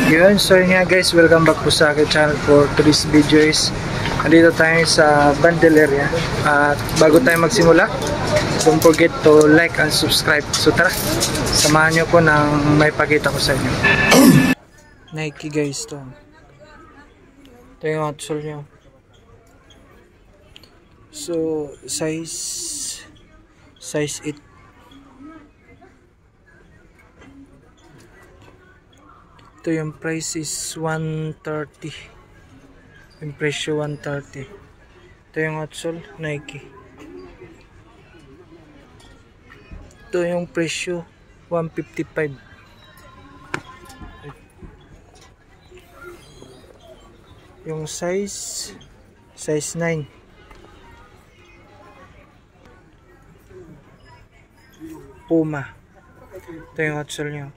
Yun, so yun nga guys, welcome back po sa aking channel. For today's video is nandito tayo sa Bandel area. At bago tayo magsimula, don't forget to like and subscribe. So tara, samahan nyo po ng may pakita ko sa inyo. Nike guys to. Ito yung outsole nyo. So size 8. Ito yung price is 130. Yung presyo 130. Ito yung outsole Nike. Ito yung presyo 155. Yung size 9. Puma. Ito yung outsole nyo.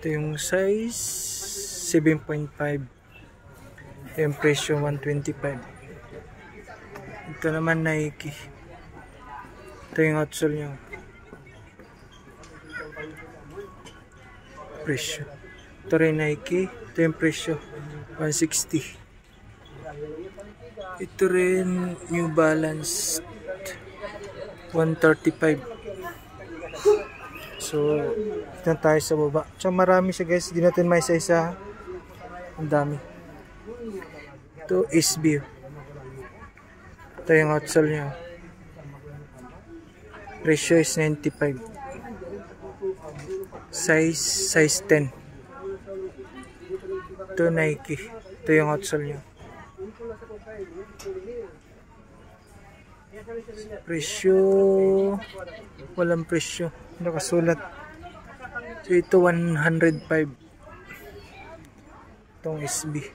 Ito yung size 7.5. Yung presyo 125. Ito naman Nike. Ito yung outsole nyo. Presyo. Ito rin Nike. Ito yung presyo 160. Ito rin New Balance 135. So, ito tayo sa baba. So, marami siya guys. Hindi natin may isa-isa. Ang dami. Ito, SB. Ito yung outsole niya. Presyo is 95. Size 10. Ito, Nike. Ito yung outsole niya. Presyo, walang presyo. Nakasulat. So ito 105. Itong SB.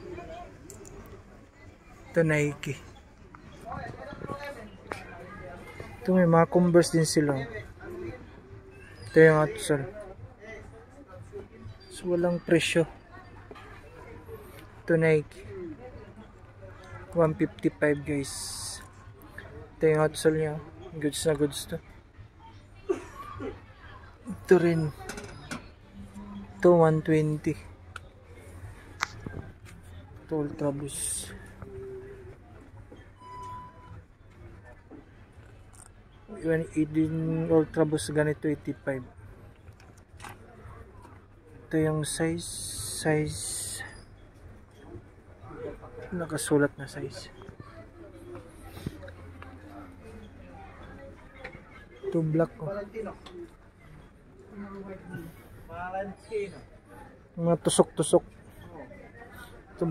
Ito Nike. Ito may mga Converse din sila. Ito yung outsole. So walang presyo. Ito Nike. 155 guys. Ito yung outsole niya. Goods na goods to. Ito rin. Ito 120. Ito Ultra Boost. Yung Ultra Boost ganito 85. Ito yung size nakasulat na size. Ito black ko. Mga tusok-tusok. Ito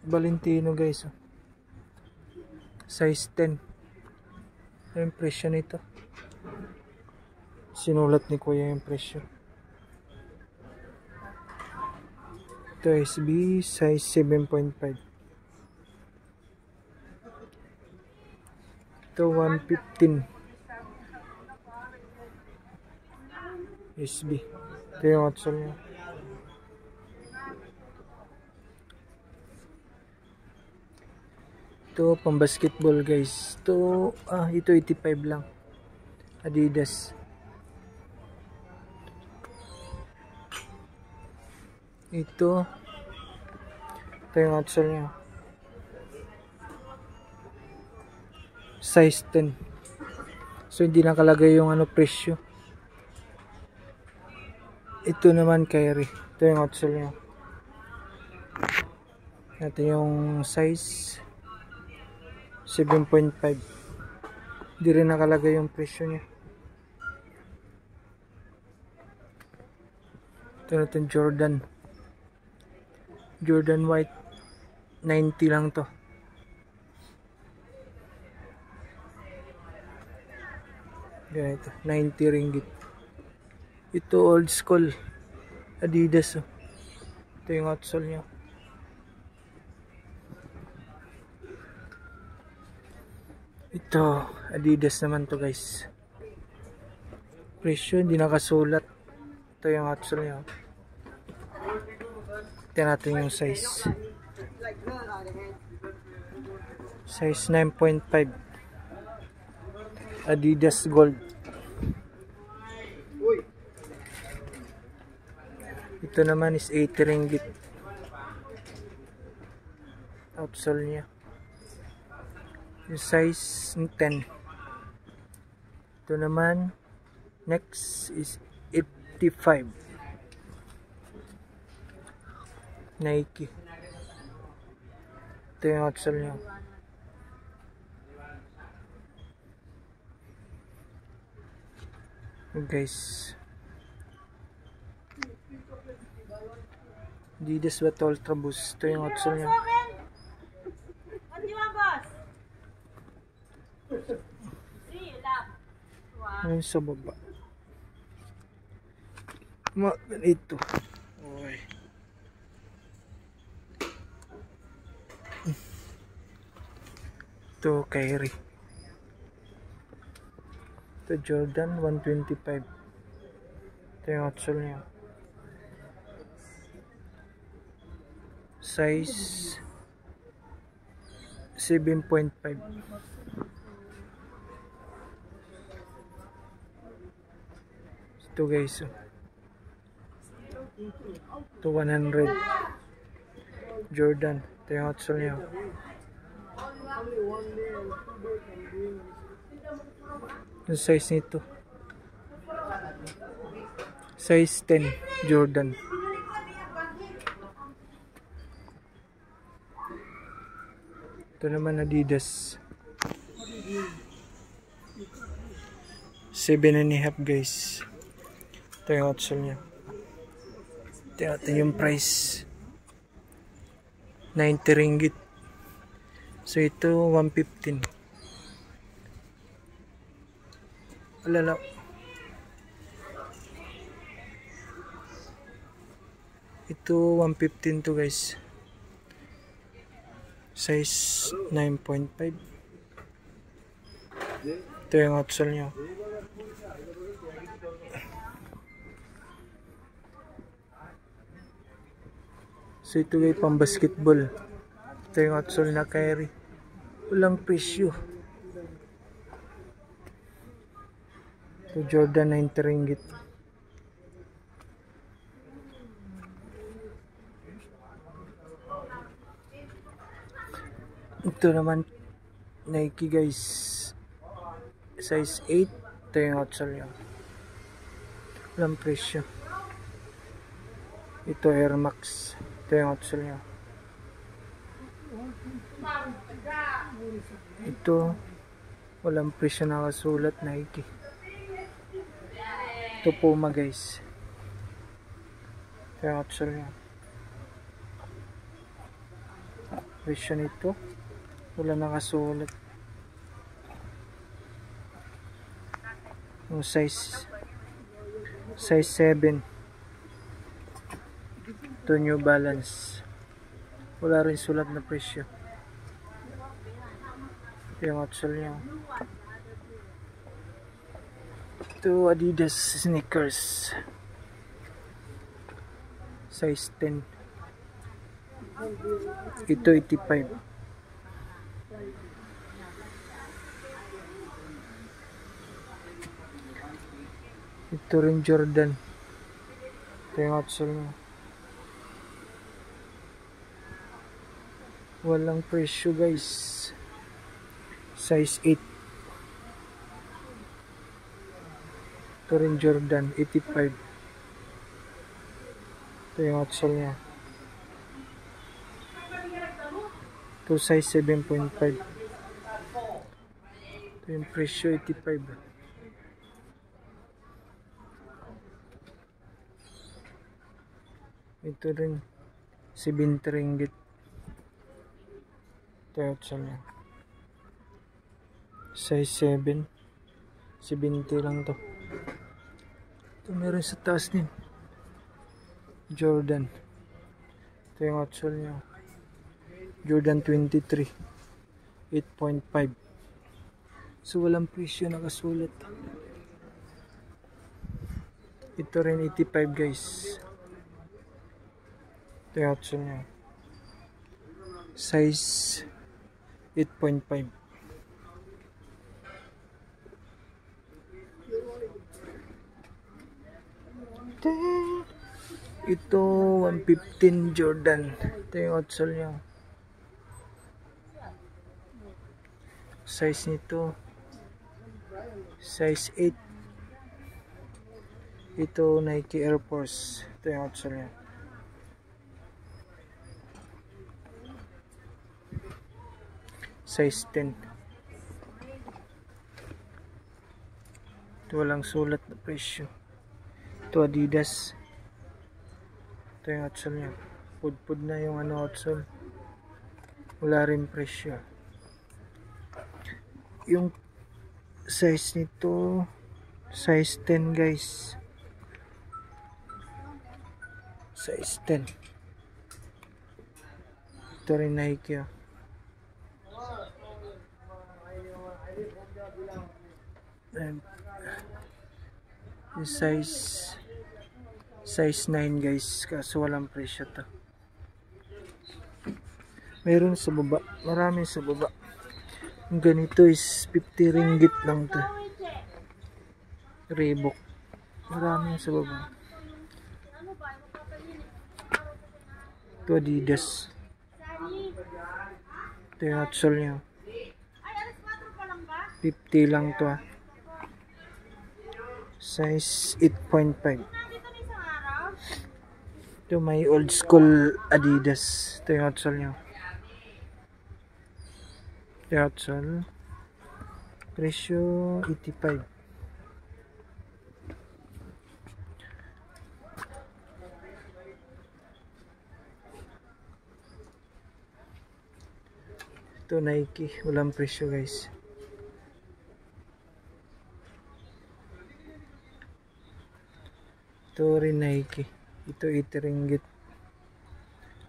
Valentino guys. Size 10. Yung presyo nito. Sinulat ni kuya yung presyo. Ito SB size 7.5. Ito 115. SB. Ito yung outsole niya. Ito pang basketball guys. Ito 85 lang. Adidas. Ito yung outsole niya. Size 10. So hindi nakalagay yung presyo. Ito naman Kyrie. Ito yung outsole niya. Ito yung size 7.5. Hindi rin nakalagay yung presyo niya. Ito natin Jordan White. 90 lang to. Ganito, 90 ringgit. Ito old school Adidas. Ito yung outsole niya. Ito Adidas naman to guys. Presyo hindi nakasulat. Ito yung outsole niya. Tingnan natin yung size. Size 9.5. Adidas Gold. Ito naman is 80 ringgit. Outsole niya. Yung size 10. Ito naman, next is 85. Nike. Ito yung outsole niya. Guys, Adidas Bat Ultra Boost. Ito yung outsole niya. Ayun sa baba. Ito. Okay. Ito Kyrie. Ito Jordan 125. Ito yung outsole niya. Size 7.5. Ito guys. Ito 100. Jordan. Ito yung outsole niya. Yung size nito. Size 10. Jordan. Ito naman Adidas. 7.5 guys. Ito yung outsole niya. Ito yung price. 90 ringgit. So ito 115. Alala. Ito 115 to guys. Size 9.5. Ito yung outsole niya. So ito guys pang basketball. Ito yung outsole na Kyrie. Walang presyo. Ito Jordan 90 ringgit. Ito naman Nike guys. Size 8. Ito yung outsole niya. Walang presyo. Ito Air Max. Ito yung outsole niya. Ito walang presyo nakasulat Nike. Ito Puma guys. Ito yung outsole niya. Presyo nito wala nakasulat. Yung size 7. Ito New Balance. Wala rin sulat na presyo. Ito yung outsole niya. Ito Adidas sneakers. Size 10. Ito 85. Ito rin Jordan. Ito yung outsole niya. Walang presyo guys. Size 8. Ito rin Jordan 85. Ito yung outsole niya. Ito size 7.5. Ito yung presyo 85. Ito rin 70 ringgit. Ito yung outsole niya. Size 7. 70 lang to. Ito meron sa taas din. Jordan. Ito yung outsole niya. Jordan 23. 8.5. So walang presyo nakasulat. Ito rin 85 guys. Ito yung outsole niya. Size 8.5. Ito 115 Jordan. Ito yung outsole niya. Size nito size 8. Ito Nike Air Force. Ito yung outsole niya. Size 10. Ito walang sulat na presyo. Ito Adidas. Ito yung outsole niya. Pudpud na yung outsole. Wala rin presyo. Yung size nito size 10 guys. Size 10. Ito rin Nike. And yung size 9 guys, kaso walang presyo to. Meron sa baba, marami sa baba. Yung ganito is 50 ringgit lang to. Reebok, marami sa baba. Ito Adidas. Ito yung outsole niya. 50 lang to ah. Size 8.5. Ito may old school Adidas. Ito yung outsole niya. Ito yung outsole. Presyo 85. Ito Nike. Walang presyo guys. Ito rin Nike. Ito 80 ringgit.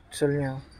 Outsole niya.